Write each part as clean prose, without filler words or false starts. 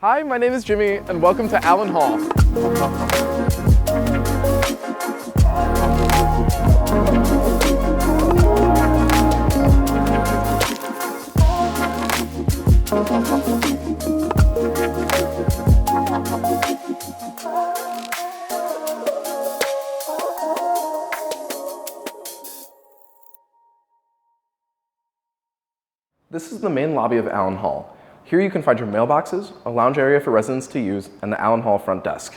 Hi, my name is Jimmy, and welcome to Allen Hall. This is the main lobby of Allen Hall. Here you can find your mailboxes, a lounge area for residents to use, and the Allen Hall front desk.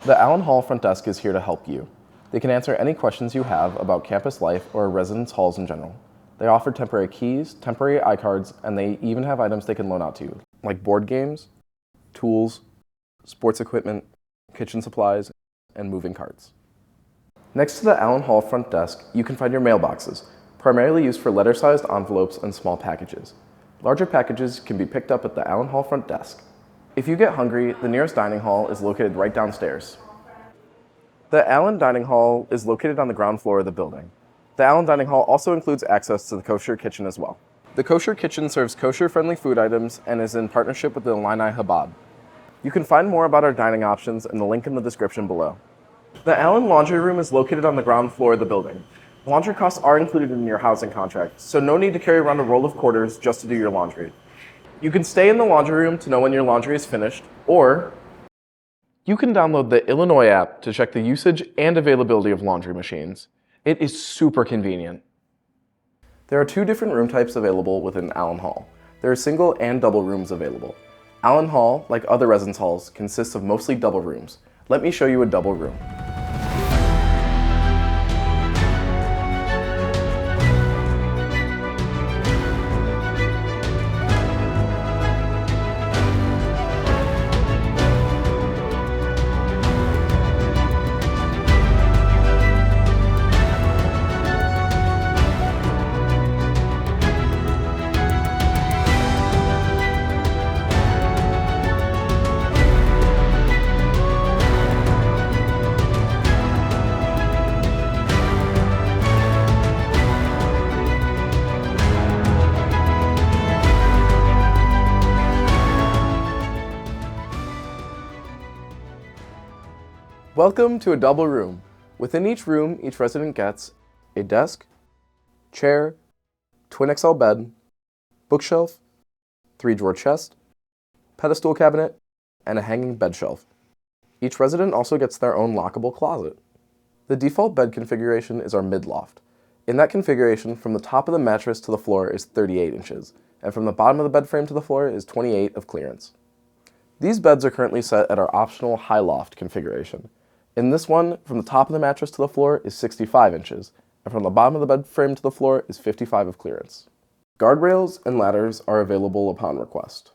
The Allen Hall front desk is here to help you. They can answer any questions you have about campus life or residence halls in general. They offer temporary keys, temporary iCards, and they even have items they can loan out to you, like board games, tools, sports equipment, kitchen supplies, and moving carts. Next to the Allen Hall front desk, you can find your mailboxes, primarily used for letter-sized envelopes and small packages. Larger packages can be picked up at the Allen Hall front desk. If you get hungry, the nearest dining hall is located right downstairs. The Allen Dining Hall is located on the ground floor of the building. The Allen Dining Hall also includes access to the kosher kitchen as well. The kosher kitchen serves kosher-friendly food items and is in partnership with the Illini Chabad. You can find more about our dining options in the link in the description below. The Allen Laundry Room is located on the ground floor of the building. Laundry costs are included in your housing contract, so no need to carry around a roll of quarters just to do your laundry. You can stay in the laundry room to know when your laundry is finished, or you can download the Illinois app to check the usage and availability of laundry machines. It is super convenient. There are two different room types available within Allen Hall. There are single and double rooms available. Allen Hall, like other residence halls, consists of mostly double rooms. Let me show you a double room. Welcome to a double room. Within each room, each resident gets a desk, chair, twin XL bed, bookshelf, 3-drawer chest, pedestal cabinet, and a hanging bed shelf. Each resident also gets their own lockable closet. The default bed configuration is our mid-loft. In that configuration, from the top of the mattress to the floor is 38 inches, and from the bottom of the bed frame to the floor is 28 of clearance. These beds are currently set at our optional high loft configuration. In this one, from the top of the mattress to the floor is 65 inches, and from the bottom of the bed frame to the floor is 55 of clearance. Guardrails and ladders are available upon request.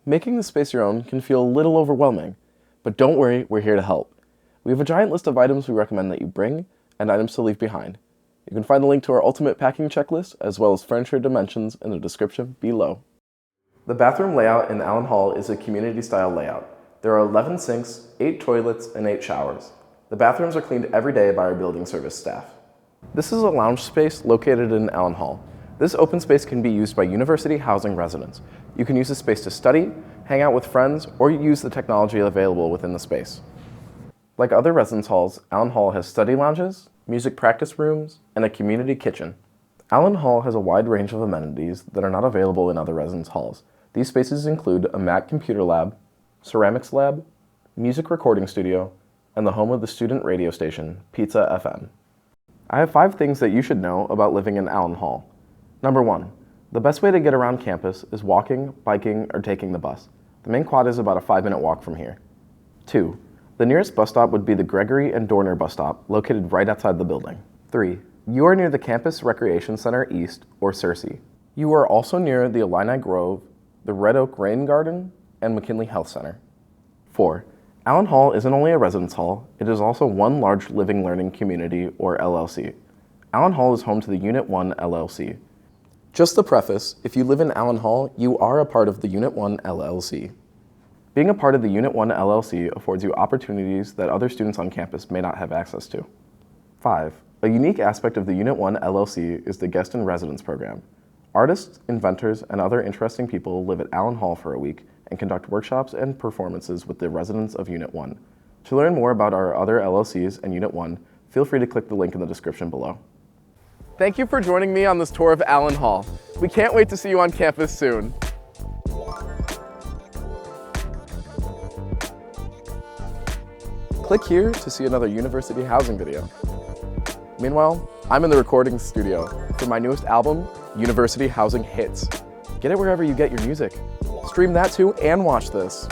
Making the space your own can feel a little overwhelming, but don't worry, we're here to help. We have a giant list of items we recommend that you bring and items to leave behind. You can find the link to our ultimate packing checklist as well as furniture dimensions in the description below. The bathroom layout in Allen Hall is a community-style layout. There are 11 sinks, 8 toilets, and 8 showers. The bathrooms are cleaned every day by our building service staff. This is a lounge space located in Allen Hall. This open space can be used by university housing residents. You can use this space to study, hang out with friends, or use the technology available within the space. Like other residence halls, Allen Hall has study lounges, music practice rooms, and a community kitchen. Allen Hall has a wide range of amenities that are not available in other residence halls. These spaces include a Mac computer lab, ceramics lab, music recording studio, and the home of the student radio station, Pizza FM. I have 5 things that you should know about living in Allen Hall. Number 1, the best way to get around campus is walking, biking, or taking the bus. The main quad is about a 5-minute walk from here. 2, the nearest bus stop would be the Gregory and Dorner bus stop, located right outside the building. 3, you are near the Campus Recreation Center East, or CERCE. You are also near the Illini Grove, the Red Oak Rain Garden, and McKinley Health Center. 4, Allen Hall isn't only a residence hall, it is also one large living learning community, or LLC. Allen Hall is home to the Unit 1 LLC. Just a preface, if you live in Allen Hall, you are a part of the Unit 1 LLC. Being a part of the Unit 1 LLC affords you opportunities that other students on campus may not have access to. 5, a unique aspect of the Unit 1 LLC is the Guest in Residence program. Artists, inventors, and other interesting people live at Allen Hall for a week and conduct workshops and performances with the residents of Unit 1. To learn more about our other LLCs and Unit 1, feel free to click the link in the description below. Thank you for joining me on this tour of Allen Hall. We can't wait to see you on campus soon. Click here to see another university housing video. Meanwhile, I'm in the recording studio for my newest album, University Housing Hits. Get it wherever you get your music. Stream that too and watch this.